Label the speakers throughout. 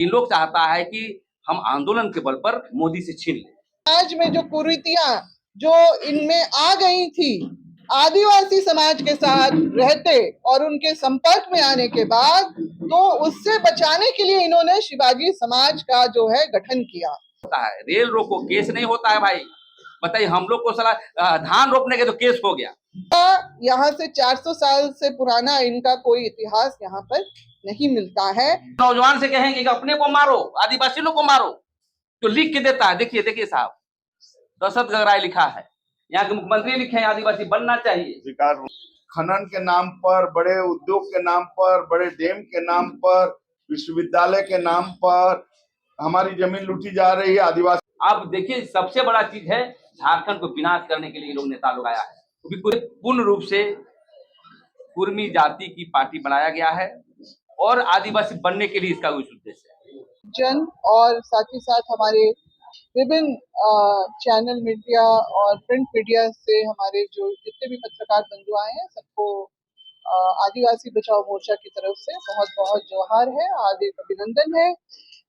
Speaker 1: इन लोग चाहता है कि हम आंदोलन के बल पर मोदी से छीन लें।
Speaker 2: आज में जो कुरीतियां जो इनमें आ गई थी, आदिवासी समाज के साथ रहते और उनके संपर्क में आने के बाद, तो उससे बचाने के लिए इन्होंने शिवाजी समाज का जो है गठन किया।
Speaker 1: होता है रेल रोको केस नहीं होता है भाई, बताइए हम लोग को साला धान रोपने के तो केस हो गया।
Speaker 2: यहाँ से 400 साल से पुराना इनका कोई इतिहास यहाँ पर नहीं मिलता है।
Speaker 1: नौजवान से कहेंगे कि अपने को मारो, आदिवासी लोग को मारो, तो लिख के देता है। देखिए देखिए साहब, दशरथ गगराय लिखा है, यहाँ के मुख्यमंत्री लिखे हैं आदिवासी बनना चाहिए।
Speaker 3: खनन के नाम पर, बड़े उद्योग के नाम पर, बड़े डैम के नाम पर, विश्वविद्यालय के नाम पर हमारी जमीन लूटी जा रही है। आदिवासी
Speaker 1: अब देखिए सबसे बड़ा चीज है, झारखंड को विनाश करने के लिए लोग नेता लोग आया है, क्योंकि पूर्ण रूप से कुर्मी जाति की पार्टी बनाया गया है और आदिवासी बनने के लिए इसका उद्देश्य है।
Speaker 2: जन और साथ ही साथ हमारे विभिन्न चैनल मीडिया और प्रिंट मीडिया से हमारे जो जितने भी पत्रकार बंधु आए हैं, सबको आदिवासी बचाओ मोर्चा की तरफ से बहुत बहुत जोहार है, हार्दिक अभिनंदन है।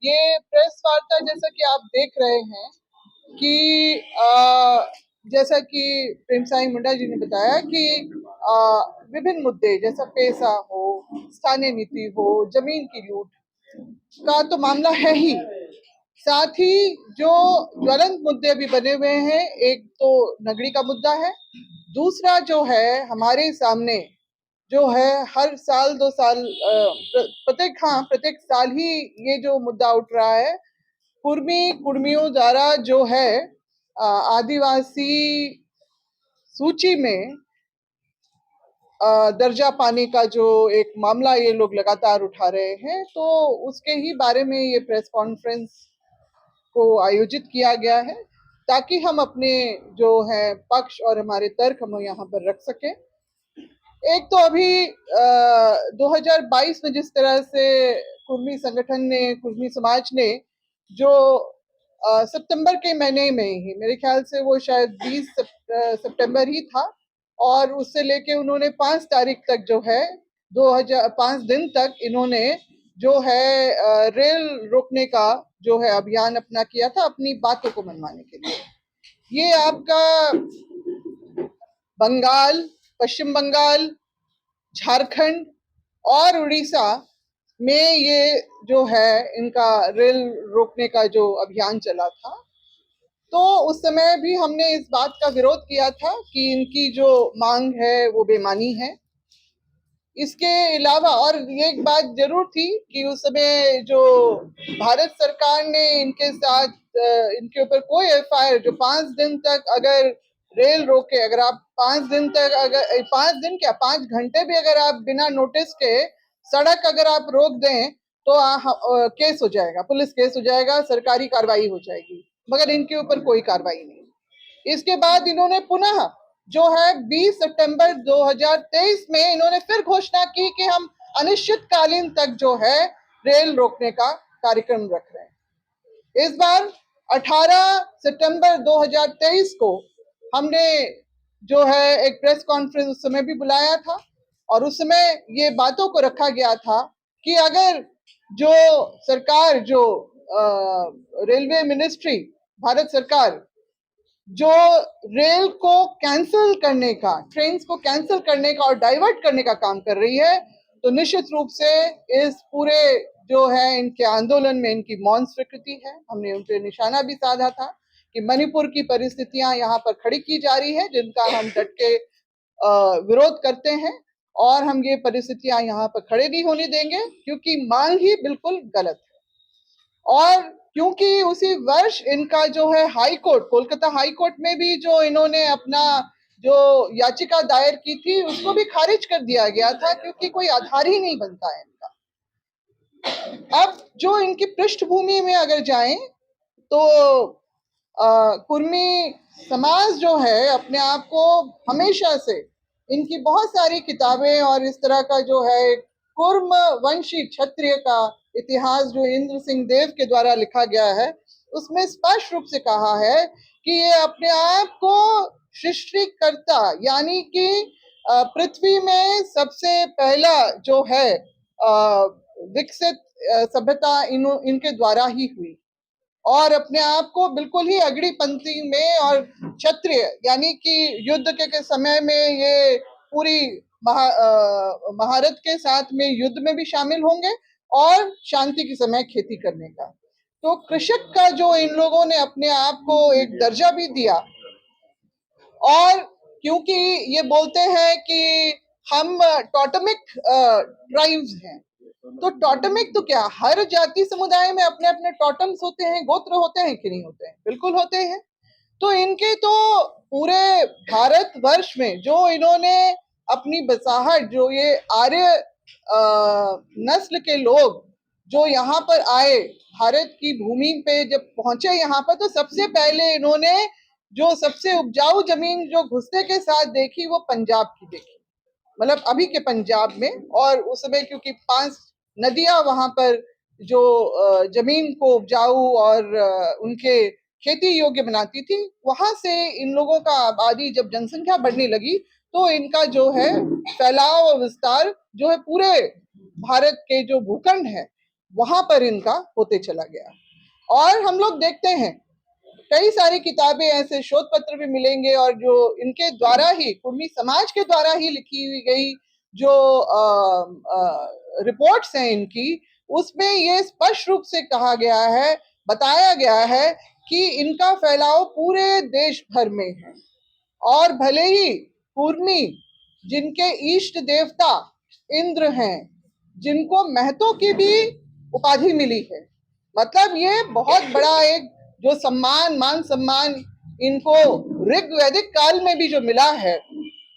Speaker 2: ये प्रेस वार्ता जैसा कि आप देख रहे हैं कि जैसा कि प्रेम साई मुंडा जी ने बताया कि विभिन्न मुद्दे जैसा पैसा हो, स्थानीय नीति हो, जमीन की लूट का तो मामला है ही, साथ ही जो ज्वलंत मुद्दे अभी बने हुए हैं, एक तो नगरी का मुद्दा है, दूसरा जो है हमारे सामने जो है हर साल 2 साल प्रत्येक साल ही ये जो मुद्दा उठ रहा है, कुर्मियों द्वारा जो है आदिवासी सूची में दर्जा पाने का जो एक मामला ये लोग लगातार उठा रहे हैं, तो उसके ही बारे में ये प्रेस कॉन्फ्रेंस को आयोजित किया गया है, ताकि हम अपने जो है पक्ष और हमारे तर्क हम यहाँ पर रख सकें। एक तो अभी 2022 में जिस तरह से कुर्मी संगठन ने, कुर्मी समाज ने जो सितंबर के महीने में ही, मेरे ख्याल से वो शायद 20 सितंबर ही था, और उससे लेके उन्होंने 5 तारीख तक जो है 5 दिन तक इन्होंने जो है रेल रोकने का जो है अभियान अपना किया था, अपनी बातों को मनवाने के लिए। ये आपका बंगाल, पश्चिम बंगाल, झारखंड और उड़ीसा में ये जो है इनका रेल रोकने का जो अभियान चला था, तो उस समय भी हमने इस बात का विरोध किया था कि इनकी जो मांग है वो बेमानी है। इसके अलावा और ये एक बात जरूर थी कि उस समय जो भारत सरकार ने इनके साथ इनके ऊपर कोई एफआईआर, जो 5 दिन तक अगर रेल रोके, अगर आप 5 दिन तक, अगर 5 दिन क्या 5 घंटे भी अगर आप बिना नोटिस के सड़क अगर आप रोक दें तो केस हो जाएगा, पुलिस केस हो जाएगा, सरकारी कार्रवाई हो जाएगी, मगर इनके ऊपर कोई कार्रवाई नहीं। इसके बाद इन्होंने पुनः जो है 20 सितंबर 2023 में इन्होंने फिर घोषणा की कि हम अनिश्चितकालीन तक जो है रेल रोकने का कार्यक्रम रख रहे हैं। इस बार 18 सितंबर 2023 को हमने जो है एक प्रेस कॉन्फ्रेंस उस समय भी बुलाया था, और उस समय ये बातों को रखा गया था कि अगर जो सरकार, जो रेलवे मिनिस्ट्री, भारत सरकार जो रेल को कैंसिल करने का, ट्रेन्स को कैंसिल करने का और डाइवर्ट करने का काम कर रही है, तो निश्चित रूप से इस पूरे जो है इनके आंदोलन में इनकी मौन स्वीकृति है। हमने उन पर निशाना भी साधा था कि मणिपुर की परिस्थितियां यहाँ पर खड़ी की जा रही है, जिनका हम डट के विरोध करते हैं, और हम ये परिस्थितियां यहाँ पर खड़े नहीं होने देंगे, क्योंकि मांग ही बिल्कुल गलत है। और क्योंकि उसी वर्ष इनका जो है high court, Kolkata high court में भी जो इन्होंने अपना जो याचिका दायर की थी उसको भी खारिज कर दिया गया था, क्योंकि कोई आधार ही नहीं बनता है इनका। अब जो इनकी पृष्ठभूमि में अगर जाएं तो कुर्मी समाज जो है अपने आप को हमेशा से, इनकी बहुत सारी किताबें और इस तरह का जो है कुर्म वंशी क्षत्रिय का इतिहास जो इंद्र सिंह देव के द्वारा लिखा गया है, उसमें स्पष्ट रूप से कहा है कि ये अपने आप को सृष्टिकर्ता, यानी कि पृथ्वी में सबसे पहला जो है विकसित सभ्यता इनके द्वारा ही हुई और अपने आप को बिल्कुल ही अगड़ी पंक्ति में और क्षत्रिय यानी कि युद्ध के समय में ये पूरी महारत के साथ में युद्ध में भी शामिल होंगे और शांति के समय खेती करने का। तो कृषक का जो इन लोगों ने अपने आप को एक दर्जा भी दिया और क्योंकि ये बोलते हैं कि हम टोटमिक ट्राइब्स हैं, तो टोटमिक तो क्या हर जाति समुदाय में अपने अपने टोटम्स होते हैं, गोत्र होते हैं कि नहीं होते हैं? बिल्कुल होते हैं। तो इनके तो पूरे भारत वर्ष में जो इन्होंने अपनी बसाहट, जो ये आर्य नस्ल के लोग जो यहाँ पर आए, भारत की भूमि पे जब पहुंचे यहाँ पर, तो सबसे पहले इन्होंने जो सबसे उपजाऊ जमीन जो घुसने के साथ देखी वो पंजाब की देखी, मतलब अभी के पंजाब में। और उस समय क्योंकि 5 नदियां वहां पर जो जमीन को उपजाऊ और उनके खेती योग्य बनाती थी, वहां से इन लोगों का आबादी जब जनसंख्या बढ़ने लगी तो इनका जो है फैलाव और विस्तार जो है पूरे भारत के जो भूखंड है वहां पर इनका होते चला गया। और हम लोग देखते हैं कई सारी किताबें ऐसे शोध पत्र भी मिलेंगे और जो इनके द्वारा ही कुर्मी समाज के द्वारा ही लिखी हुई गई जो रिपोर्ट्स हैं इनकी, उसमें ये स्पष्ट रूप से कहा गया है, बताया गया है कि इनका फैलाव पूरे देश भर में है। और भले ही कुर्मी जिनके इष्ट देवता इंद्र हैं, जिनको महतो की भी उपाधि मिली है, मतलब ये बहुत बड़ा एक जो सम्मान, मान सम्मान इनको ऋग्वैदिक काल में भी जो मिला है,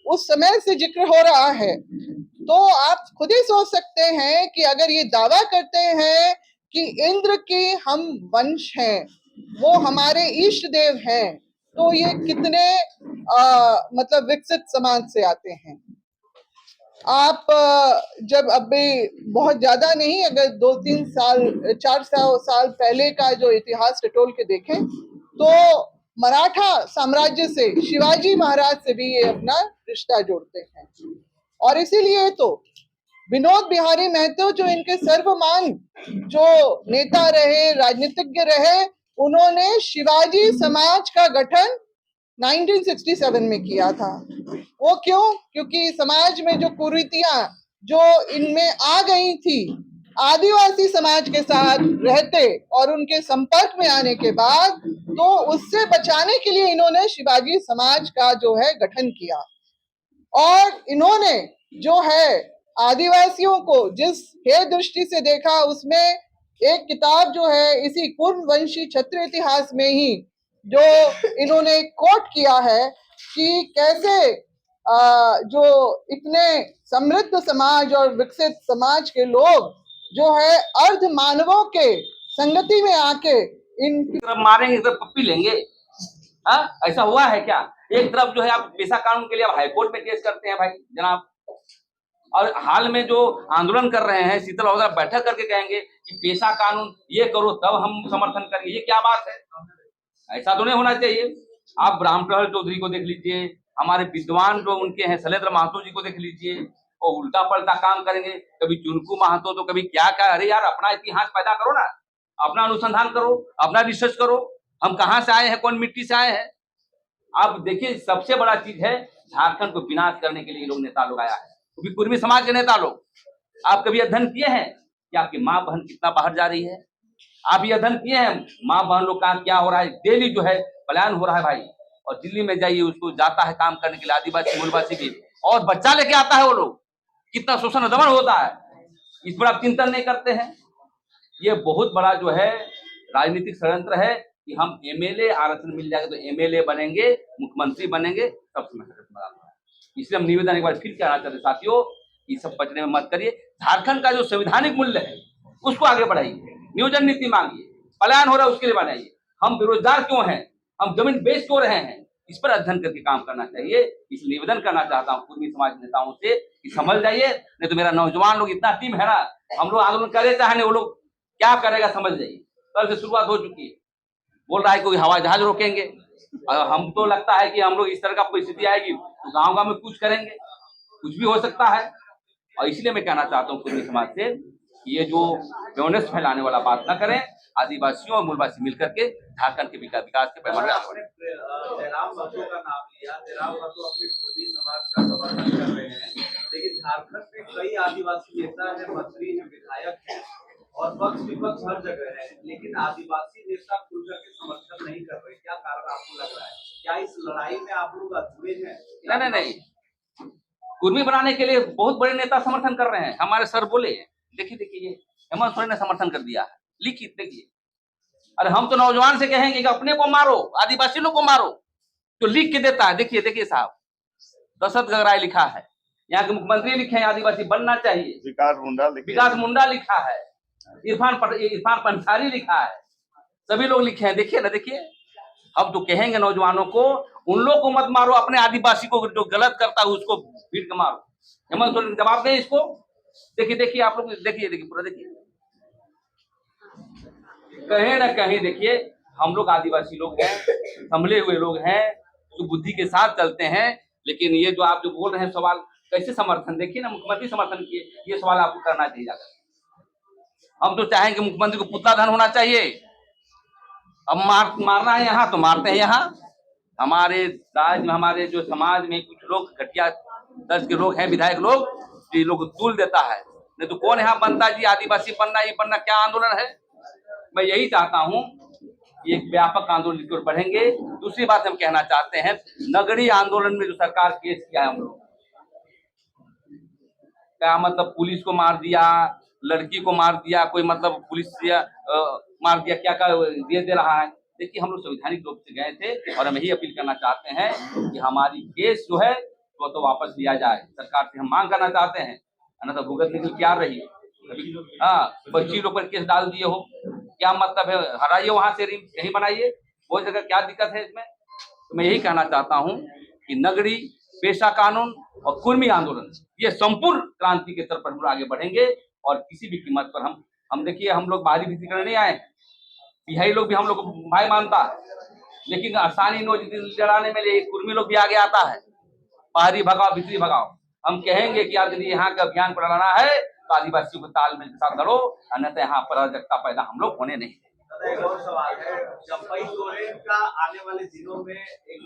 Speaker 2: उस समय से जिक्र हो रहा है। तो आप खुद ही सोच सकते हैं कि अगर ये दावा करते हैं कि इंद्र के हम वंश हैं, वो हमारे इष्ट देव हैं, तो ये कितने मतलब विकसित समाज से आते हैं। आप जब अभी बहुत ज्यादा नहीं, अगर 2-3 साल 4 साल पहले का जो इतिहास टटोल के देखें तो मराठा साम्राज्य से शिवाजी महाराज से भी ये अपना रिश्ता जोड़ते हैं। और इसीलिए तो विनोद बिहारी महतो जो इनके सर्वमान जो नेता रहे, राजनीतिज्ञ रहे, उन्होंने शिवाजी समाज का गठन 1967 में किया था। वो क्यों? क्योंकि समाज में जो कुरीतियां जो इनमें आ गई थी, आदिवासी समाज के साथ रहते और उनके संपर्क में आने के बाद, तो उससे बचाने के लिए इन्होंने शिवाजी समाज का जो है गठन किया। और इन्होंने जो है आदिवासियों को जिस हे दृष्टि से देखा, उसमें एक किताब जो है इसी कुर्म वंशी क्षत्रिय इतिहास में ही जो इन्होंने कोट किया है कि कैसे जो इतने समृद्ध समाज और विकसित समाज के लोग जो है अर्ध मानवों के संगति में आके इन
Speaker 1: तरफ मारेंगे, इधर पप्पी लेंगे। हाँ, ऐसा हुआ है क्या? एक तरफ जो है आप पेशा कानून के लिए आप हाईकोर्ट में केस करते हैं भाई जनाब, और हाल में जो आंदोलन कर रहे हैं शीतल वगैरह बैठक करके कहेंगे कि पेशा कानून ये करो तब हम समर्थन करेंगे। ये क्या बात है? ऐसा तो नहीं होना चाहिए। आप ब्राह्मण चौधरी को देख लीजिए, हमारे विद्वान जो उनके हैं शैलेंद्र महतो जी को देख लीजिए, वो उल्टा पलटा काम करेंगे, कभी चुनकू महतो तो कभी क्या क्या। अरे यार, अपना इतिहास पैदा करो ना, अपना अनुसंधान करो, अपना रिसर्च करो, हम कहाँ से आए हैं, कौन मिट्टी से आए हैं। आप देखिए, सबसे बड़ा चीज है झारखंड को विनाश करने के लिए लोग नेता लोग आया है, वो भी कुर्मी समाज के नेता लोग। आप कभी अध्ययन किए हैं कि आपकी माँ बहन कितना बाहर जा रही है? आप ये अध्ययन किए हैं माँ बहन लोग का क्या हो रहा है? डेली जो है पलायन हो रहा है भाई। और दिल्ली में जाइए, उसको जाता है काम करने के लिए आदिवासी मूलवासी भी, और बच्चा लेके आता है वो लोग, कितना शोषण दमन होता है, इस पर आप चिंतन नहीं करते हैं। ये बहुत बड़ा जो है राजनीतिक षड्यंत्र है कि हम एमएलए आरक्षण मिल जाएगा तो एमएलए बनेंगे, मुख्यमंत्री बनेंगे, तब समझ। इसलिए हम निवेदन एक बार फिर कहना चाहते साथियों, ये सब बचने में मत करिए। झारखंड का जो संवैधानिक मूल्य है उसको आगे बढ़ाइए, नियोजन नीति मांगिए, पलायन हो रहा है उसके लिए बनाइए। हम बेरोजगार क्यों हैं, हम जमीन बेच क्यों रहे हैं, इस पर अध्ययन करके काम करना चाहिए। इस निवेदन करना चाहता हूँ कुर्मी समाज नेताओं से कि समझ जाइए, नहीं तो मेरा नौजवान लोग इतना टीम है ना, हम लोग आंदोलन करे चाहे नहीं, वो लोग क्या करेगा समझ जाइए। कल से शुरुआत हो चुकी है, बोल रहा है कोई हवाई जहाज रोकेंगे। हम तो लगता है कि हम लोग इस तरह का परिस्थिति आएगी तो गाँव गाँव में कुछ करेंगे, कुछ भी हो सकता है। और इसलिए मैं कहना चाहता हूँ कुर्मी समाज से ये जो ब्योनेस फैलाने वाला बात न करें। आदिवासियों और मूलवासी मिलकर के झारखंड के विकास के पैमाने पर
Speaker 4: आपने जयराम महतो का नाम लिया। जयराम महतो अपने कुर्मी समाज का समर्थन कर रहे हैं, लेकिन झारखंड में कई आदिवासी नेता हैं, मंत्री हैं, विधायक हैं और पक्ष विपक्ष हर जगह है, लेकिन आदिवासी नेता खुल करके समर्थन नहीं कर रहे। क्या कारण आपको लग रहा है? क्या इस लड़ाई में आप लोग अधूरे हैं?
Speaker 1: नहीं, कुर्मी बनाने के लिए बहुत बड़े नेता समर्थन कर रहे हैं। हमारे सर बोले, देखिए ये हेमंत सोरेन ने समर्थन कर दिया है, लिखिए देखिए। अरे हम तो नौजवान से कहेंगे कि अपने को मारो, आदिवासी लोग को मारो, तो लिख के देता है। देखिए साहब, दशरथ गगराय लिखा है, यहाँ के मुख्यमंत्री लिखे हैं आदिवासी बनना चाहिए, विकास मुंडा लिखा है, इरफान पंसारी लिखा है, सभी लोग लिखे हैं। देखिए ना, देखिए हम तो कहेंगे नौजवानों को, उन लोग को मत मारो, अपने आदिवासी को जो गलत करता है उसको भीड़ के मारो। हेमंत सोरेन जवाब दें इसको। देखिए आप लोग देखिए पूरा देखिए, कहीं ना कहीं देखिए हम लोग आदिवासी लोग हैं, संभले हुए लोग हैं, तो बुद्धि के साथ चलते हैं। लेकिन ये जो आप जो बोल रहे हैं सवाल, कैसे समर्थन, देखिए ना मुख्यमंत्री समर्थन किए, ये सवाल आपको करना चाहिए जाकर। हम तो चाहेंगे मुख्यमंत्री को पुतला धन होना चाहिए। अब मारना है यहाँ तो मारते हैं यहाँ। हमारे राज्य में, हमारे जो समाज में कुछ लोग घटिया दर्ज के लोग हैं, विधायक लोग, ये लोग तूल देता है। नहीं तो कौन यहाँ बनता जी, आदिवासी बनना, ये बनना क्या आंदोलन है। मैं यही चाहता हूँ कि एक व्यापक आंदोलन की ओर बढ़ेंगे। दूसरी बात हम कहना चाहते हैं, नगरीय आंदोलन में जो सरकार केस किया है हम लोग, क्या मतलब पुलिस को मार दिया, लड़की को मार दिया, कोई मतलब पुलिस मार दिया, क्या दे रहा है। देखिए हम लोग संवैधानिक रूप से गए थे और हम यही अपील करना चाहते हैं कि हमारी केस जो है तो वापस लिया जाए। सरकार से हम मांग करना चाहते हैं, ना तो भुगतने के लिए तैयार रही। हाँ, बच्ची लोग पर केस डाल दिए हो, क्या मतलब है, हटाइए वहां से, यही बनाइए, वो जगह क्या दिक्कत है इसमें। तो मैं यही कहना चाहता हूँ कि नगरी पेशा कानून और कुर्मी आंदोलन, ये संपूर्ण क्रांति के तरफ हम लोग आगे बढ़ेंगे। और किसी भी कीमत पर हम देखिए, हम लोग बाहरी भीति करने नहीं आए, बिहारी लोग भी हम लोग को भाई मानता है, लेकिन आसानी नोच लड़ाने में कुर्मी लोग भी आगे आता है। बाहरी भगाओ, भीतरी भगाओ। हम कहेंगे कि यदि यहाँ का अभियान को लड़ाना है तो आदिवासियों को तालमेल के साथ लड़ो, अन्यथा यहाँ पर अराजकता पैदा हम लोग होने नहीं देंगे।
Speaker 4: एक और सवाल है, चंपई सोरेन का आने वाले दिनों में एक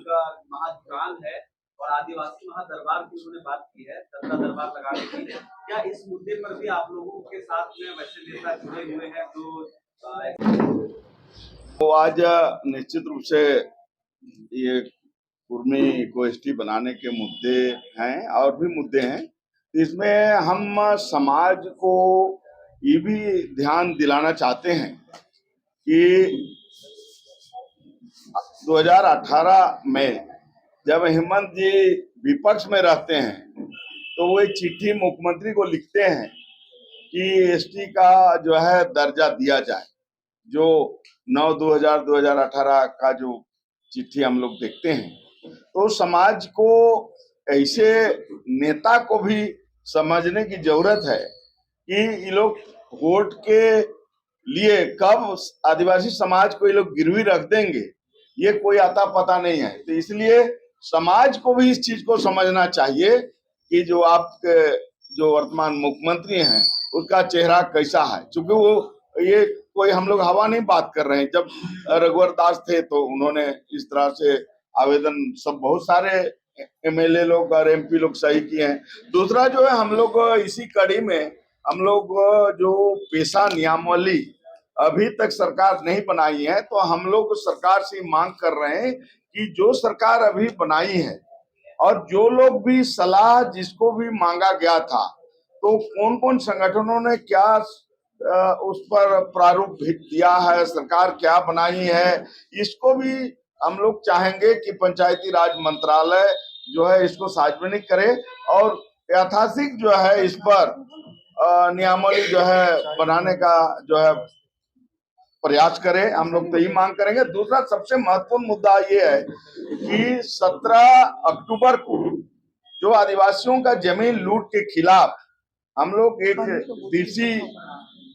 Speaker 4: महाजुकान है और आदिवासी महादरबार की उन्होंने बात की है, जनता दरबार लगाने की है। क्या इस मुद्दे पर भी आप लोगों के साथ में वैसे नेता जुड़े हुए हैं
Speaker 3: तो आज निश्चित रूप से ये कुर्मी को एसटी बनाने के मुद्दे हैं और भी मुद्दे हैं। इसमें हम समाज को ये भी ध्यान दिलाना चाहते हैं कि 2018 में जब हेमंत जी विपक्ष में रहते हैं तो वो एक चिट्ठी मुख्यमंत्री को लिखते हैं कि एसटी का जो है दर्जा दिया जाए। जो 9/2018 का जो चिट्ठी हम लोग देखते हैं, तो समाज को, ऐसे नेता को भी समझने की जरूरत है कि ये लोग वोट के लिए कब आदिवासी समाज को ये लोग गिरवी रख देंगे, ये कोई आता पता नहीं है। तो इसलिए समाज को भी इस चीज को समझना चाहिए कि जो आपके जो वर्तमान मुख्यमंत्री हैं उसका चेहरा कैसा है। क्योंकि वो ये कोई हम लोग हवा नहीं बात कर रहे हैं। जब रघुवर दास थे तो उन्होंने इस तरह से आवेदन सब बहुत सारे एमएलए लोग और एमपी लोग सही किए हैं। दूसरा जो है, हम लोग इसी कड़ी में हम लोग जो पेशा नियमावली अभी तक सरकार नहीं बनाई है, तो हम लोग सरकार से मांग कर रहे हैं कि जो सरकार अभी बनाई है और जो लोग भी सलाह जिसको भी मांगा गया था, तो कौन कौन संगठनों ने क्या उस पर प्रारूप दिया है, सरकार क्या बनाई है, इसको भी हम लोग चाहेंगे कि पंचायती राज मंत्रालय जो है इसको सार्वजनिक करे और यथाशीघ्र जो है इस पर नियमावली जो है बनाने का जो है प्रयास करे। हम लोग तो ये मांग करेंगे। दूसरा सबसे महत्वपूर्ण मुद्दा ये है कि 17 अक्टूबर को जो आदिवासियों का जमीन लूट के खिलाफ हम लोग एक डीसी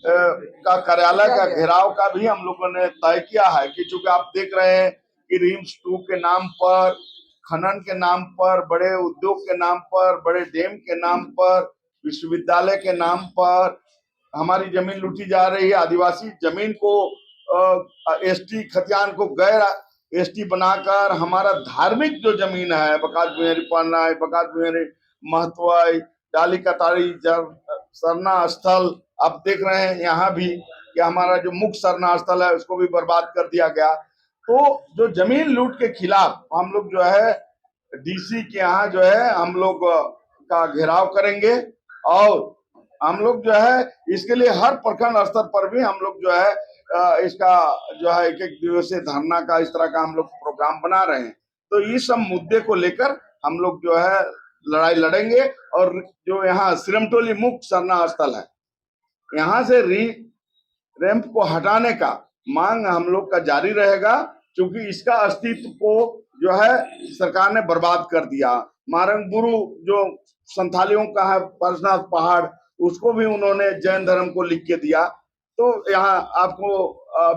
Speaker 3: का कार्यालय का घेराव का भी हम लोगों ने तय किया है कि चूंकि आप देख रहे हैं कि रिम्स 2 के नाम पर, खनन के नाम पर, बड़े उद्योग के नाम पर, बड़े डैम के नाम पर, विश्वविद्यालय के नाम पर हमारी जमीन लूटी जा रही है। आदिवासी जमीन को एसटी खतियान को गैर एसटी बनाकर हमारा धार्मिक जो जमीन है, बकात बिहारी पन्ना, बकात बिहारी महत्व, डाली कतारी सरना स्थल, आप देख रहे हैं यहाँ भी कि हमारा जो मुख्य सरना स्थल है उसको भी बर्बाद कर दिया गया। तो जो जमीन लूट के खिलाफ हम लोग जो है डीसी के यहाँ जो है हम लोग का घेराव करेंगे और हम लोग जो है इसके लिए हर प्रखंड स्तर पर भी हम लोग जो है इसका जो है एक दिवसीय धरना का इस तरह का हम लोग प्रोग्राम बना रहे हैं। तो इस सब मुद्दे को लेकर हम लोग जो है लड़ाई लड़ेंगे और जो यहाँ सिरमटोली मुख्य सरना स्थल है, यहाँ से रैंप को हटाने का मांग हम लोग का जारी रहेगा, क्योंकि इसका अस्तित्व को जो है सरकार ने बर्बाद कर दिया। मारंगबुरु जो संथालियों का है परशुनाथ पहाड़, उसको भी उन्होंने जैन धर्म को लिख के दिया। तो यहाँ आपको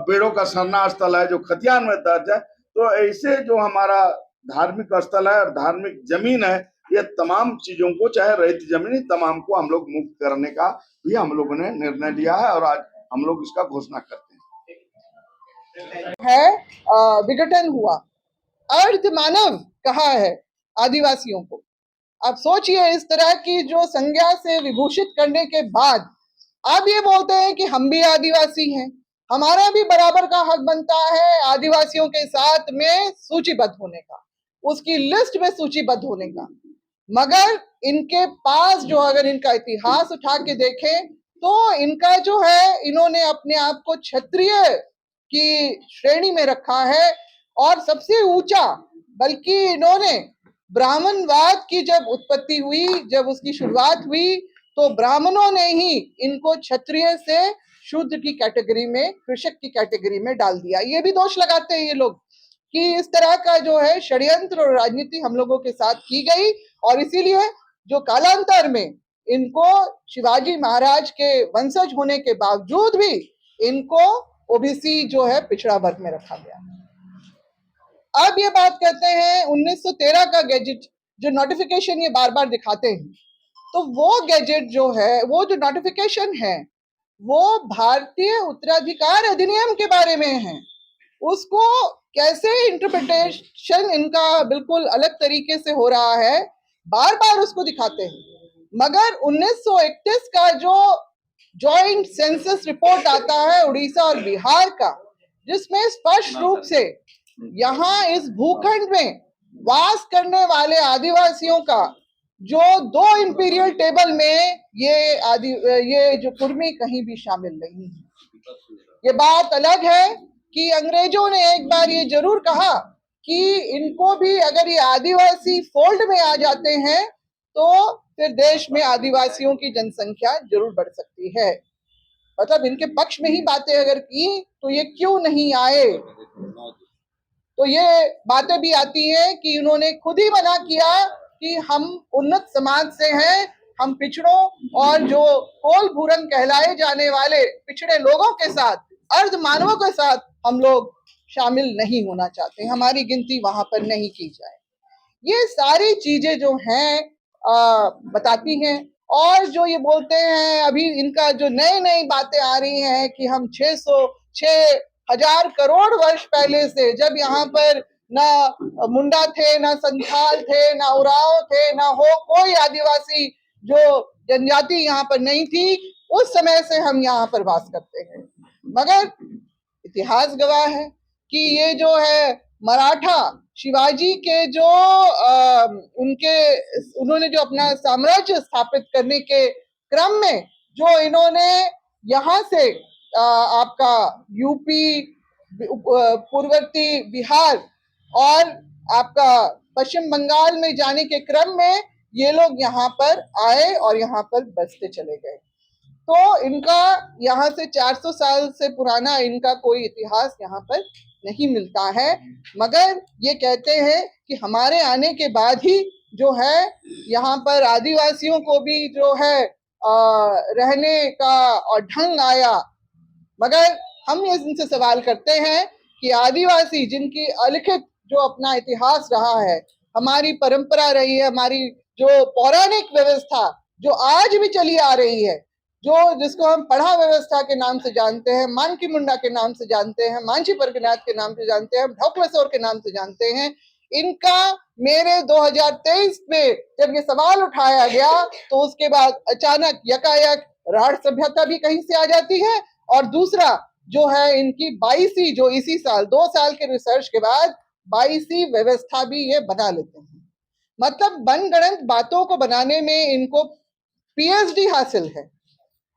Speaker 3: बेड़ों का सरना स्थल है जो खतियान में दर्ज है। तो ऐसे जो हमारा धार्मिक स्थल है और धार्मिक जमीन है, ये तमाम चीजों को, चाहे रहित जमीन, तमाम को हम लोग मुक्त करने का भी हम लोगों ने निर्णय लिया है और आज हम लोग इसका घोषणा करते
Speaker 2: हैं। विघटन हुआ, अर्ध मानव कहा है आदिवासियों को। आप सोचिए, इस तरह की जो संज्ञा से विभूषित करने के बाद अब ये बोलते हैं कि हम भी आदिवासी हैं, हमारा भी बराबर का हक बनता है आदिवासियों के साथ में सूचीबद्ध होने का, उसकी लिस्ट में सूचीबद्ध होने का। मगर इनके पास जो, अगर इनका इतिहास उठा के देखें तो इनका जो है, इन्होंने अपने आप को क्षत्रिय की श्रेणी में रखा है और सबसे ऊंचा, बल्कि इन्होंने ब्राह्मणवाद की जब उत्पत्ति हुई, जब उसकी शुरुआत हुई, तो ब्राह्मणों ने ही इनको क्षत्रिय से शूद्र की कैटेगरी में, कृषक की कैटेगरी में डाल दिया। ये भी दोष लगाते हैं ये लोग कि इस तरह का जो है षड्यंत्र और राजनीति हम लोगों के साथ की गई, और इसीलिए जो कालांतर में इनको शिवाजी महाराज के वंशज होने के बावजूद भी इनको ओबीसी जो है पिछड़ा वर्ग में रखा गया। अब ये बात करते हैं 1913 का गैजेट, जो नोटिफिकेशन ये बार बार दिखाते हैं, तो वो गैजेट जो है, वो जो नोटिफिकेशन है, वो भारतीय उत्तराधिकार अधिनियम के बारे में है। उसको कैसे इंटरप्रिटेशन इनका बिल्कुल अलग तरीके से हो रहा है, बार बार उसको दिखाते हैं। मगर 1931 का जो जॉइंट सेंसस रिपोर्ट आता है उड़ीसा और बिहार का, जिसमें स्पष्ट रूप से यहाँ इस भूखंड में वास करने वाले आदिवासियों का जो 2 इंपीरियल टेबल में ये जो कुर्मी कहीं भी शामिल नहीं है। ये बात अलग है कि अंग्रेजों ने एक बार ये जरूर कहा कि इनको भी, अगर ये आदिवासी फोल्ड में आ जाते हैं तो फिर देश में आदिवासियों की जनसंख्या जरूर बढ़ सकती है। मतलब इनके पक्ष में ही बातें अगर की तो ये क्यों नहीं आए। तो ये बातें भी आती हैं कि उन्होंने खुद ही मना किया कि हम उन्नत समाज से हैं, हम पिछड़ों और जो कोल भूरंग कहलाए जाने वाले पिछड़े लोगों के साथ, अर्ध मानवों के साथ हम लोग शामिल नहीं होना चाहते, हमारी गिनती वहां पर नहीं की जाए। ये सारी चीजें जो हैं बताती हैं। और जो ये बोलते हैं, अभी इनका जो नई नई बातें आ रही हैं कि हम 6,000 करोड़ वर्ष पहले से, जब यहाँ पर ना मुंडा थे, ना संथाल थे, ना उराव थे, ना हो कोई आदिवासी जो जनजाति यहाँ पर नहीं थी, उस समय से हम यहाँ पर वास करते हैं। मगर इतिहास गवाह है कि ये जो है मराठा शिवाजी के जो उन्होंने जो अपना साम्राज्य स्थापित करने के क्रम में जो इन्होंने यहाँ से आपका यूपी, पूर्ववर्ती बिहार और आपका पश्चिम बंगाल में जाने के क्रम में ये लोग यहाँ पर आए और यहाँ पर बसते चले गए। तो इनका यहाँ से 400 साल से पुराना इनका कोई इतिहास यहाँ पर नहीं मिलता है। मगर ये कहते हैं कि हमारे आने के बाद ही जो है यहाँ पर आदिवासियों को भी जो है रहने का और ढंग आया। मगर हम ये इनसे सवाल करते हैं कि आदिवासी जिनकी अलिखित जो अपना इतिहास रहा है, हमारी परंपरा रही है, हमारी जो पौराणिक व्यवस्था जो आज भी चली आ रही है, जिसको हम पढ़ा व्यवस्था के नाम से जानते हैं, मानकी मुंडा के नाम से जानते हैं, मांझी परगनाथ के नाम से जानते हैं, ढोकलेश्वर के नाम से जानते हैं, इनका मेरे 2023 में जब ये सवाल उठाया गया तो उसके बाद अचानक यकायक राढ़ सभ्यता भी कहीं से आ जाती है, और दूसरा जो है इनकी 22वीं, जो इसी साल 2 साल के रिसर्च के बाद 22वीं व्यवस्था भी ये बना लेते हैं। मतलब मनगढ़ंत बातों को बनाने में इनको पीएचडी हासिल है।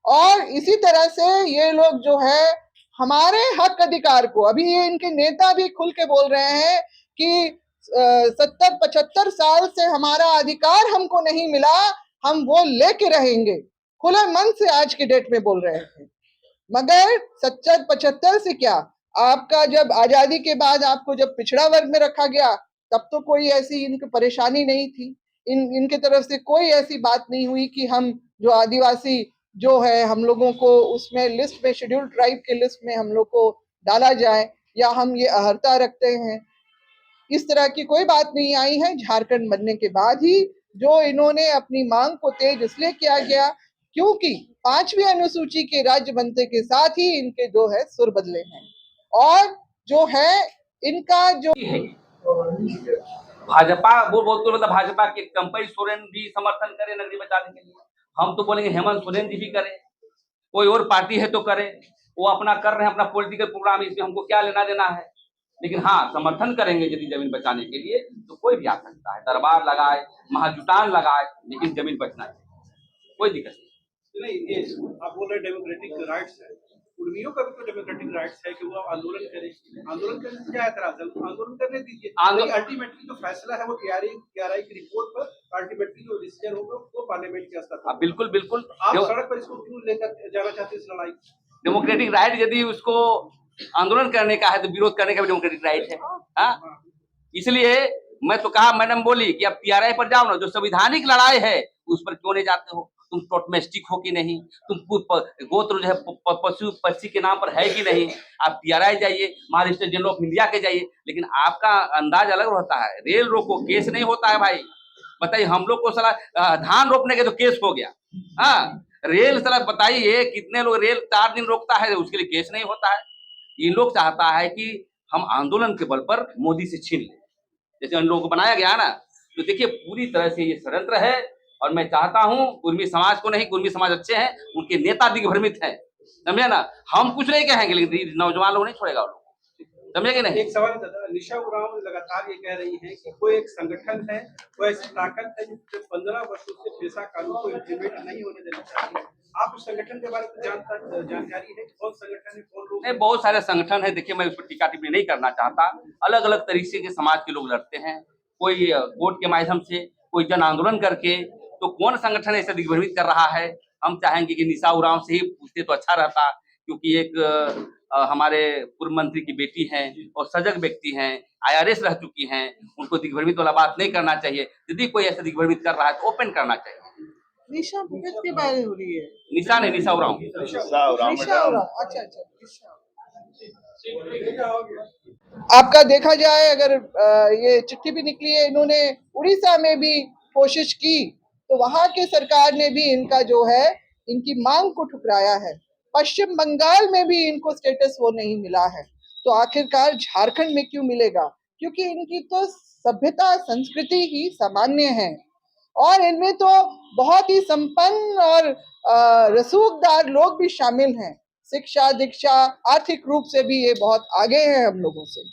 Speaker 2: और इसी तरह से ये लोग जो है हमारे हक अधिकार को, अभी ये इनके नेता भी खुल के बोल रहे हैं कि 70-75 साल से हमारा अधिकार हमको नहीं मिला, हम वो लेके रहेंगे, खुले मन से आज के डेट में बोल रहे हैं। मगर 70-75 से क्या, आपका जब आजादी के बाद आपको जब पिछड़ा वर्ग में रखा गया तब तो कोई ऐसी इनकी परेशानी नहीं थी, इनके तरफ से कोई ऐसी बात नहीं हुई कि हम जो आदिवासी जो है हम लोगों को उसमें लिस्ट में, शेड्यूल्ड ट्राइब के लिस्ट में हम लोग को डाला जाए या हम ये अहर्ता रखते हैं, इस तरह की कोई बात नहीं आई है। झारखंड बनने के बाद ही जो इन्होंने अपनी मांग को तेज इसलिए किया गया क्योंकि 5वीं अनुसूची के राज्य बनते के साथ ही इनके जो है सुर बदले हैं, और जो है इनका जो
Speaker 1: भाजपा वो बोलते मतलब भाजपा के कंपई सोरेन भी समर्थन करे नगरी बचाने के लिए, हम तो बोलेंगे हेमंत सोरेन जी भी करे, कोई और पार्टी है तो करे, वो अपना कर रहे हैं अपना पॉलिटिकल प्रोग्राम, इसमें हमको क्या लेना देना है। लेकिन हाँ, समर्थन करेंगे यदि जमीन बचाने के लिए तो कोई भी आ सकता है, दरबार लगाए, महाजुटान लगाए, लेकिन जमीन बचना चाहिए, कोई दिक्कत नहीं।
Speaker 5: ये आप बोल रहे डेमोक्रेटिक राइट्स है, उर्मियों का भी तो डेमोक्रेटिक राइट्स है कि वो आंदोलन करें, आंदोलन करने से क्या एतराज है, आंदोलन करने दीजिए। अल्टीमेटली जो फैसला है वो टीआरआई की रिपोर्ट पर अल्टीमेटली जो डिसीजन होगा वो पार्लियामेंट के स्तर पर।
Speaker 1: बिल्कुल बिल्कुल,
Speaker 5: आप सड़क पर इसको क्यों लेकर जाना चाहते हैं इस लड़ाई?
Speaker 1: डेमोक्रेटिक राइट यदि उसको आंदोलन करने का है तो विरोध करने का भी डेमोक्रेटिक राइट है। हाँ, इसलिए मैं तो कहा, मैडम बोली कि अब टीआरआई पर जाओ ना, जो संवैधानिक लड़ाई है उस पर क्यों नहीं जाते हो, तुम टोटमेस्टिक हो कि नहीं, तुम गोत्र जो है पशु पक्षी के नाम पर है कि नहीं, आप टीआरआई जाइए, महाराष्ट्र जनरल ऑफ इंडिया के जाइए, लेकिन आपका अंदाज अलग होता है। रेल रोको केस नहीं होता है भाई, बताइए हम लोग को साला धान रोपने के तो केस हो गया, हाँ रेल साला बताइए कितने लोग रेल 4 दिन रोकता है उसके लिए केस नहीं होता है। ये लोग चाहता है कि हम आंदोलन के बल पर मोदी से छीन लें, जैसे उन लोगों को बनाया गया ना, तो देखिए पूरी तरह से ये षड्यंत्र है। और मैं चाहता हूं कुर्मी समाज को नहीं, कुर्मी समाज अच्छे हैं, उनके नेता दिग्भ्रमित हैं, समझे ना, हम कुछ नहीं कहेंगे लेकिन नौजवान लोग नहीं छोड़ेगा, लोग समझे कि नहीं।
Speaker 5: एक सवाल निशा उरांव लगातार ये कह रही है कि कोई एक संगठन है, कोई ऐसी ताकत है जो 15 वर्षों से पेशा कानून को इम्प्लीमेंट नहीं होने देना चाहती है। आप उस संगठन के बारे में जानकारी है, कौन संगठन है, कौन लोग?
Speaker 1: नहीं, बहुत सारे संगठन है, देखिए मैं उस पर टीका टिप्पणी नहीं करना चाहता, अलग अलग तरीके के समाज के लोग लड़ते हैं, कोई वोट के माध्यम से, कोई जन आंदोलन करके, तो कौन संगठन ऐसा दिग्भ्रमित कर रहा है। हम चाहेंगे कि निशा उरांव से ही पूछते तो अच्छा रहता, क्योंकि एक हमारे पूर्व मंत्री की बेटी हैं और सजग व्यक्ति हैं, IRS रह चुकी हैं, उनको दिग्भ्रमित वाला बात नहीं करना चाहिए। यदि कोई ऐसा दिग्भ्रमित कर रहा है तो ओपन करना चाहिए।
Speaker 2: निशा भगत के बारे में हो रही है,
Speaker 1: निशा नहीं, निशा उरांव।
Speaker 2: निशा उरांव, अच्छा अच्छा। आपका देखा जाए अगर ये चिट्ठी भी निकली है, इन्होंने उड़ीसा में भी कोशिश की तो वहां के सरकार ने भी इनका जो है इनकी मांग को ठुकराया है। पश्चिम बंगाल में भी इनको स्टेटस वो नहीं मिला है, तो आखिरकार झारखंड में क्यों मिलेगा? क्योंकि इनकी तो सभ्यता संस्कृति ही सामान्य है और इनमें तो बहुत ही संपन्न और रसूखदार लोग भी शामिल हैं, शिक्षा दीक्षा आर्थिक रूप से भी ये बहुत आगे हैं हम लोगों से।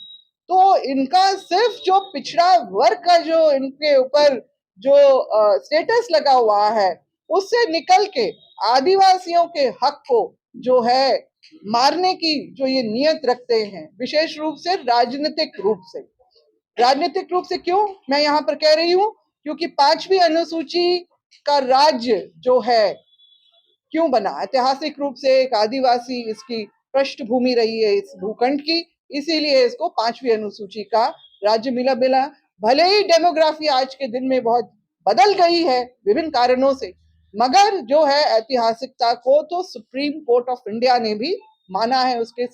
Speaker 2: तो इनका सिर्फ जो पिछड़ा वर्ग का जो इनके ऊपर जो स्टेटस लगा हुआ है उससे निकल के आदिवासियों के हक को जो है मारने की जो ये नियत रखते हैं, विशेष रूप से राजनीतिक रूप से। राजनीतिक रूप से क्यों मैं यहाँ पर कह रही हूँ, क्योंकि 5वीं अनुसूची का राज्य जो है क्यों बना, ऐतिहासिक रूप से एक आदिवासी इसकी पृष्ठभूमि रही है इस भूखंड की, इसीलिए इसको 5वीं अनुसूची का राज्य मिला। भले ही डेमोग्राफी आज के दिन में बहुत बदल गई है विभिन्न कारणों से, मगर जो है ऐतिहासिकता को तो सुप्रीम कोर्ट ऑफ इंडिया ने भी माना है, उसके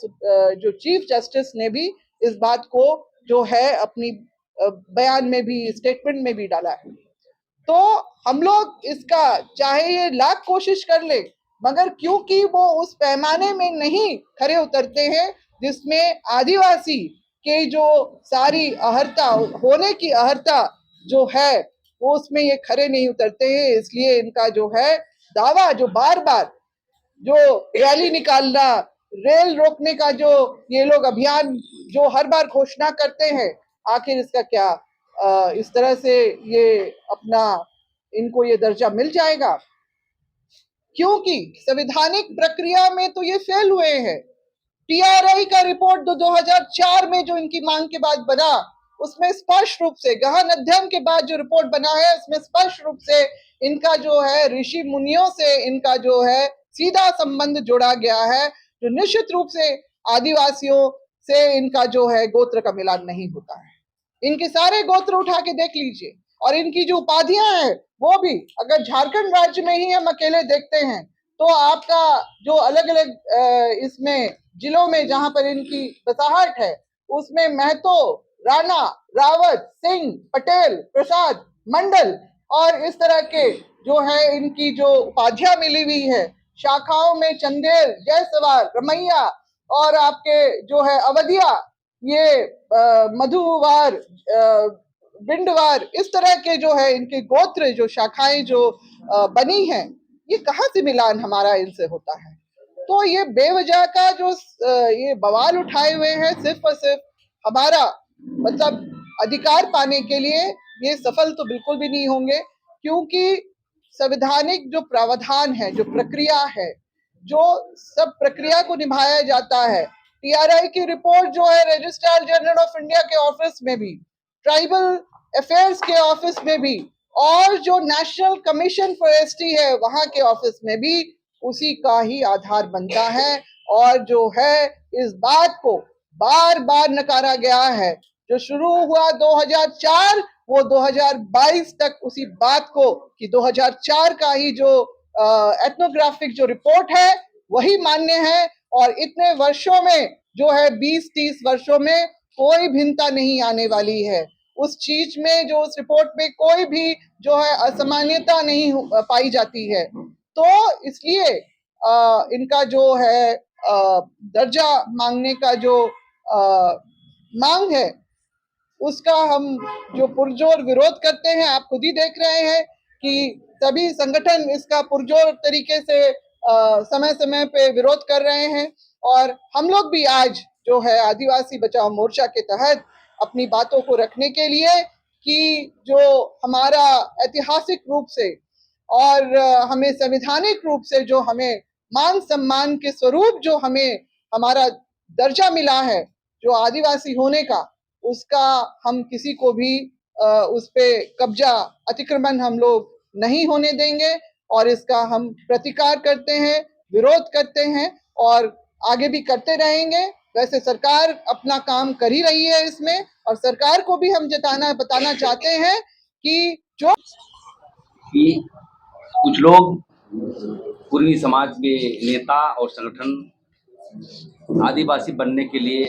Speaker 2: जो चीफ जस्टिस ने भी इस बात को जो है अपनी बयान में भी, स्टेटमेंट में भी डाला है। तो हम लोग इसका चाहे ये लाख कोशिश कर ले, मगर क्योंकि वो उस पैमाने में नहीं खरे उतरते हैं जिसमें आदिवासी के जो सारी अहर्ता होने की अहर्ता जो है वो उसमें ये खरे नहीं उतरते हैं। इसलिए इनका जो है दावा जो बार बार जो रैली निकालना, रेल रोकने का जो ये लोग अभियान जो हर बार घोषणा करते हैं, आखिर इसका क्या इस तरह से ये अपना इनको ये दर्जा मिल जाएगा? क्योंकि संवैधानिक प्रक्रिया में तो ये फेल हुए हैं। टीआरआई का रिपोर्ट 2004 में जो इनकी मांग के बाद बना, उसमें स्पष्ट रूप से गहन अध्ययन के बाद जो रिपोर्ट बना है उसमें स्पष्ट रूप से इनका जो है ऋषि मुनियों से इनका जो है सीधा संबंध जोड़ा गया है, जो निश्चित रूप से आदिवासियों से इनका जो है गोत्र का मिलान नहीं होता है। इनके सारे गोत्र उठा के देख लीजिए और इनकी जो उपाधियां हैं वो भी अगर झारखंड राज्य में ही हम अकेले देखते हैं तो आपका जो अलग अलग इसमें जिलों में जहां पर इनकी बसाहट है उसमें महतो, राणा, रावत, सिंह, पटेल, प्रसाद, मंडल और इस तरह के जो है इनकी जो उपाधियां मिली हुई है। शाखाओं में चंदेल, जयसवाल, रमैया और आपके जो है अवधिया, ये मधुवार, बिंडवार, इस तरह के जो है इनके गोत्र जो शाखाएं जो बनी हैं, ये कहाँ से मिलान हमारा इनसे होता है? तो ये बेवजह का जो ये बवाल उठाए हुए हैं सिर्फ और सिर्फ हमारा मतलब अधिकार पाने के लिए, ये सफल तो बिल्कुल भी नहीं होंगे। क्योंकि संवैधानिक जो प्रावधान है, जो प्रक्रिया है, जो सब प्रक्रिया को निभाया जाता है, टीआरआई की रिपोर्ट जो है रजिस्ट्रार जनरल ऑफ इंडिया के ऑफिस में भी, ट्राइबल अफेयर्स के ऑफिस में भी और जो नेशनल कमीशन फॉर एसटी है वहां के ऑफिस में भी उसी का ही आधार बनता है। और जो है इस बात को बार बार नकारा गया है, जो शुरू हुआ 2004 वो 2022 तक उसी बात को कि 2004 का ही जो एथनोग्राफिक जो रिपोर्ट है वही मान्य है और इतने वर्षों में जो है 20-30 वर्षों में कोई भिन्नता नहीं आने वाली है। उस चीज में जो उस रिपोर्ट में कोई भी जो है असामान्यता नहीं पाई जाती है। तो इसलिए इनका जो है दर्जा मांगने का जो मांग है उसका हम जो पुरजोर विरोध करते हैं। आप खुद ही देख रहे हैं कि सभी संगठन इसका पुरजोर तरीके से समय समय पे विरोध कर रहे हैं और हम लोग भी आज जो है आदिवासी बचाओ मोर्चा के तहत अपनी बातों को रखने के लिए कि जो हमारा ऐतिहासिक रूप से और हमें संवैधानिक रूप से जो हमें मान सम्मान के स्वरूप जो हमें हमारा दर्जा मिला है जो आदिवासी होने का, उसका हम किसी को भी उस पे कब्जा अतिक्रमण हम लोग नहीं होने देंगे और इसका हम प्रतिकार करते हैं, विरोध करते हैं और आगे भी करते रहेंगे। वैसे सरकार अपना काम कर ही रही है इसमें और सरकार को भी हम बताना चाहते हैं कि जो
Speaker 1: कुछ लोग कुर्मी समाज के नेता और संगठन आदिवासी बनने के लिए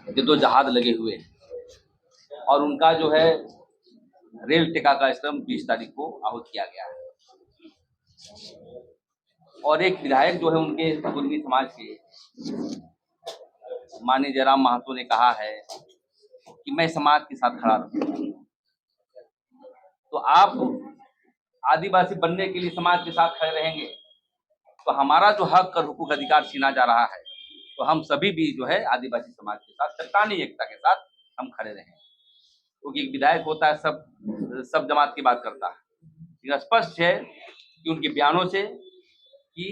Speaker 1: जद्दोजहद लगे हुए हैं और उनका जो है रेल टिका का कार्यक्रम 20 तारीख को आहूत किया गया है और एक विधायक जो है उनके कुर्मी समाज के माननीय जयराम महतो ने कहा है कि मैं समाज के साथ खड़ा रहूंगा। तो आप आदिवासी बनने के लिए समाज के साथ खड़े रहेंगे तो हमारा जो हक और हुकूक अधिकार छीना जा रहा है, तो हम सभी भी जो है आदिवासी समाज के साथ चट्टानी एकता के साथ हम खड़े रहें। क्योंकि एक विधायक होता है सब जमात की बात करता है। यह स्पष्ट है कि उनके बयानों से कि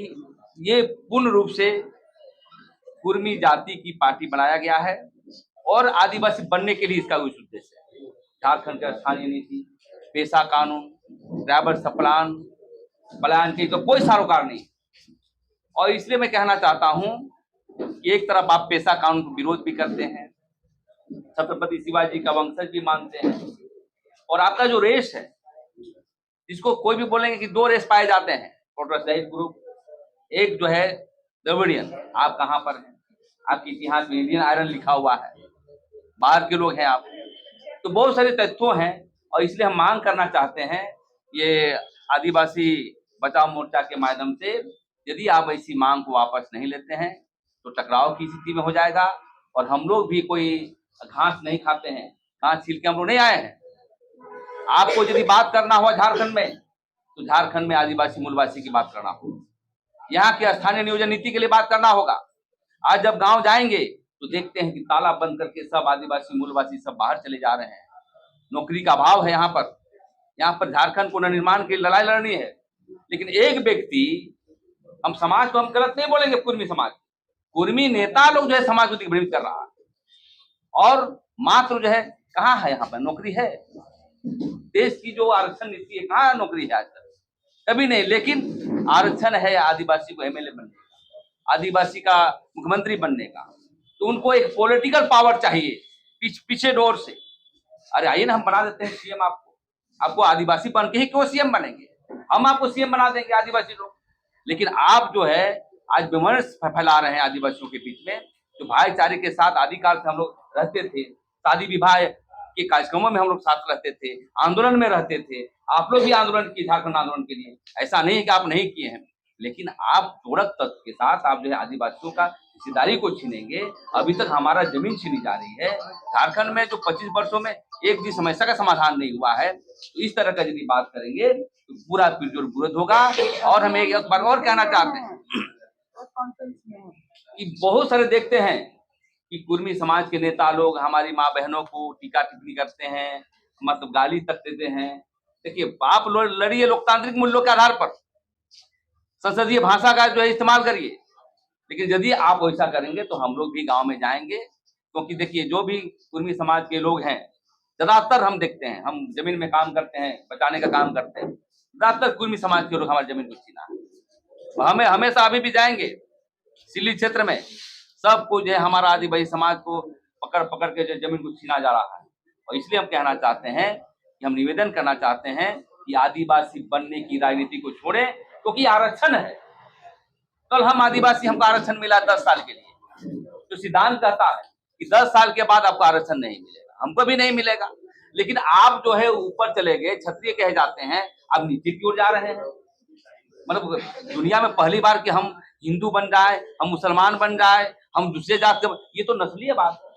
Speaker 1: ये पूर्ण रूप से कुर्मी जाति की पार्टी बनाया गया है और आदिवासी बनने के लिए इसका कुछ उद्देश्य है। झारखंड का स्थानीय नीति, पेशा कानून, ड्राइवर सप्लान, पलायन की तो कोई सरोकार नहीं। और इसलिए मैं कहना चाहता हूं कि एक तरफ आप पेशा कानून को विरोध भी करते हैं, छत्रपति शिवाजी का वंशज भी मानते हैं और आपका जो रेस है जिसको कोई भी बोलेंगे कि दो रेस पाए जाते हैं, प्रोटेस्टेंट ग्रुप, एक जो है द्रविडियन। आप कहाँ पर हैं? आपके इतिहास में इंडियन आयरन लिखा हुआ है, बाहर के लोग हैं आप, तो बहुत सारे तथ्यों हैं और इसलिए हम मांग करना चाहते हैं ये आदिवासी बचाव मोर्चा के माध्यम से यदि आप ऐसी मांग को वापस नहीं लेते हैं तो टकराव की स्थिति में हो जाएगा। और हम लोग भी कोई घास नहीं खाते हैं, घास छील के हम लोग नहीं आए हैं। आपको यदि बात करना हुआ झारखंड में तो झारखंड में आदिवासी मूलवासी की बात करना होगा, यहाँ के स्थानीय नियोजन नीति के लिए बात करना होगा। आज जब गांव जाएंगे तो देखते हैं कि ताला बंद करके सब आदिवासी मूलवासी सब बाहर चले जा रहे हैं। नौकरी का अभाव है यहाँ पर झारखंड को निर्माण की लड़ाई लड़नी है। लेकिन एक व्यक्ति, हम समाज को हम गलत नहीं बोलेंगे, कुर्मी समाज, कुर्मी नेता लोग जो है समाज को दिग्भ्रमित कर रहा है। और मात्र जो है कहाँ है यहाँ पर नौकरी है? देश की जो आरक्षण नीति है, कहाँ नौकरी है आज तक? कभी नहीं। लेकिन आरक्षण है आदिवासी को एमएलए बनने का, आदिवासी का मुख्यमंत्री बनने का, तो उनको एक पॉलिटिकल पावर चाहिए पीछे डोर से। अरे आइए ना, हम बना देते हैं सीएम आपको आदिवासी बन के ही क्यों सीएम बनेंगे? हम आपको सीएम बना देंगे आदिवासी लोग। लेकिन आप जो है आज विमर्श फैला रहे हैं आदिवासियों के बीच में, जो भाईचारे के साथ आदिकाल से हम लोग रहते थे, शादी विवाह के कार्यक्रमों में हम लोग साथ रहते थे, आंदोलन में रहते थे। आप लोग भी आंदोलन किए झारखंड आंदोलन के लिए, ऐसा नहीं है कि आप नहीं किए हैं। लेकिन आप जोड़क तत्व के साथ आप जो है आदिवासियों का हिस्सेदारी को छीनेंगे। अभी तक हमारा जमीन छीनी जा रही है झारखंड में, जो 25 वर्षों में एक भी समस्या का समाधान नहीं हुआ है। तो इस तरह का यदि बात करेंगे तो पूरा पुरजोर विरोध होगा। और हम एक बार और कहना चाहते हैं कि बहुत सारे देखते हैं कि कुर्मी समाज के नेता लोग हमारी माँ बहनों को टीका टिप्पणी करते हैं, मतलब गाली तक देते हैं। देखिए, आप लड़िए लोकतांत्रिक मूल्यों के आधार पर, संसदीय भाषा का जो है इस्तेमाल करिए। लेकिन यदि आप वैसा करेंगे तो हम लोग भी गांव में जाएंगे, क्योंकि देखिए जो भी कुर्मी समाज के लोग हैं, ज्यादातर हम देखते हैं, हम जमीन में काम करते हैं, बचाने का काम करते हैं, ज्यादातर कुर्मी समाज के लोग हमारी जमीन को छीना है। तो हमें हमेशा अभी भी जाएंगे सिल्ली क्षेत्र में, सबको जो है हमारा आदिवासी समाज को पकड़ पकड़ के जो जमीन को छीना जा रहा है। और इसलिए हम कहना चाहते हैं कि हम निवेदन करना चाहते हैं कि आदिवासी बनने की राजनीति को छोड़ें, क्योंकि आरक्षण है। कल हम आदिवासी, हमको आरक्षण मिला 10 साल के लिए, तो सिद्धांत कहता है कि 10 साल के बाद आपको आरक्षण नहीं मिलेगा, हमको भी नहीं मिलेगा। लेकिन आप जो है ऊपर चले गए, क्षत्रिय कहे जाते हैं, अब नीचे की ओर जा रहे हैं। मतलब दुनिया में पहली बार कि हम हिंदू बन जाए, हम मुसलमान बन जाए, हम दूसरे जात के, ये तो नस्लीय बात है।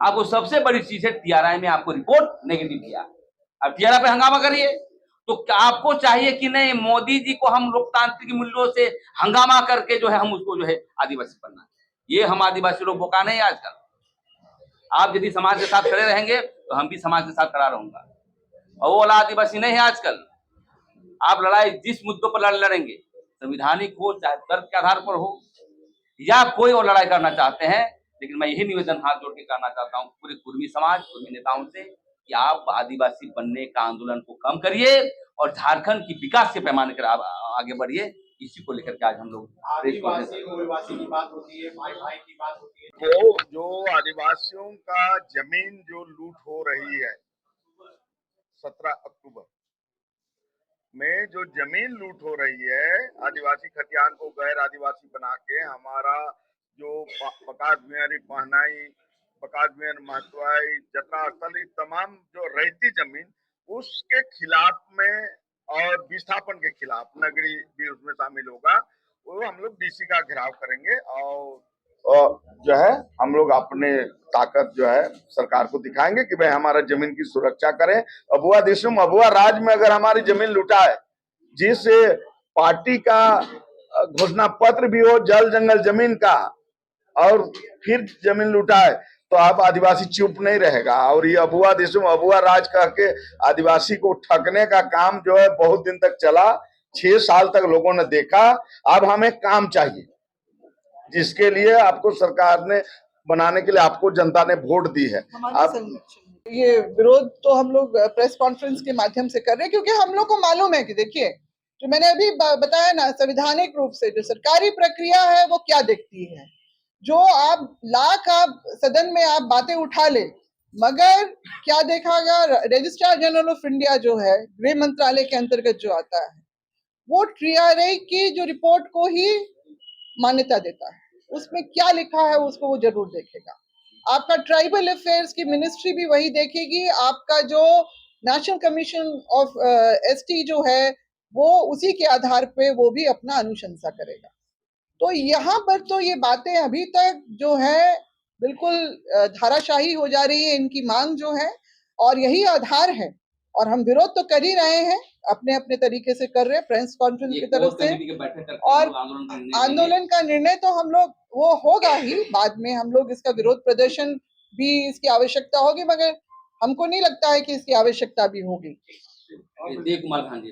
Speaker 1: आपको सबसे बड़ी चीज है टीआरआई में आपको रिपोर्ट नेगेटिव दिया। अब टीआरआई पे हंगामा करिए, तो आपको चाहिए कि नहीं मोदी जी को हम लोकतांत्रिक मूल्यों से हंगामा करके जो है हम उसको जो है आदिवासी बनना है। ये हम आदिवासी लोग बोका नहीं आजकल। आप यदि समाज के साथ खड़े रहेंगे तो हम भी समाज के साथ खड़ा रहूंगा। और वो वाला आदिवासी नहीं है आजकल। आप लड़ाई जिस मुद्दों पर लड़ेंगे, संविधानिक हो चाहे तर्क के आधार पर हो, या कोई और लड़ाई करना चाहते हैं। लेकिन मैं यही निवेदन हाथ जोड़ के करना चाहता हूँ पूरे कुर्मी समाज, कुर्मी नेताओं से कि आप आदिवासी बनने का आंदोलन को कम करिए और झारखंड की विकास के पैमाने पर आगे बढ़िए। इसी को लेकर के आज हम लोग
Speaker 5: आदिवासी मूलवासी की बात होती है, भाई भाई की बात होती है,
Speaker 3: तो जो आदिवासियों का जमीन जो लूट हो रही है 17 अक्टूबर में, जो जमीन लूट हो रही है, आदिवासी खतियान को गैर आदिवासी बना के हमारा जो प्रकाश बिहारी पहनाई, प्रकाश बिहारी महतवाई, जतरा स्थल, तमाम जो रहती जमीन उसके खिलाफ में और विस्थापन के खिलाफ नगरी भी उसमें शामिल होगा। वो हम लोग डीसी का घेराव करेंगे और जो है हम लोग अपने ताकत जो है सरकार को दिखाएंगे कि भाई हमारा जमीन की सुरक्षा करें। अबुआ दिसुम अबुआ राज में अगर हमारी जमीन लुटा है, जिस पार्टी का घोषणा पत्र भी हो जल जंगल जमीन का, और फिर जमीन लुटा है, तो आप आदिवासी चुप नहीं रहेगा। और ये अबुआ दिसुम अबुआ राज कह के आदिवासी को ठगने का काम जो है बहुत दिन तक चला, 6 साल तक लोगों ने देखा। अब हमें काम चाहिए, जिसके लिए आपको सरकार ने बनाने के लिए आपको जनता ने वोट दी है। आप
Speaker 2: ये विरोध तो हम लोग प्रेस कॉन्फ्रेंस के माध्यम से कर रहे हैं, क्योंकि हम लोग को मालूम है कि देखिए जो मैंने अभी बताया ना, संवैधानिक रूप से जो सरकारी प्रक्रिया है वो क्या देखती है। जो आप सदन में आप बातें उठा ले, मगर क्या देखा गया, रजिस्ट्रार जनरल ऑफ इंडिया जो है गृह मंत्रालय के अंतर्गत जो आता है, वो टीआरआई की जो रिपोर्ट को ही मान्यता देता है। उसमें क्या लिखा है उसको वो जरूर देखेगा। आपका ट्राइबल अफेयर्स की मिनिस्ट्री भी वही देखेगी। आपका जो नेशनल कमीशन ऑफ एसटी जो है वो उसी के आधार पे वो भी अपना अनुशंसा करेगा। तो यहाँ पर तो ये बातें अभी तक जो है बिल्कुल धाराशाही हो जा रही है, इनकी मांग जो है, और यही आधार है। और हम विरोध तो कर ही रहे हैं, अपने अपने तरीके से कर रहे हैं, प्रेस कॉन्फ्रेंस की तरफ से, और आंदोलन का निर्णय तो हम लोग वो होगा ही, बाद में हम लोग इसका विरोध प्रदर्शन भी इसकी आवश्यकता होगी, मगर हमको नहीं लगता है कि इसकी आवश्यकता भी होगी।
Speaker 1: देव कुमार भांजे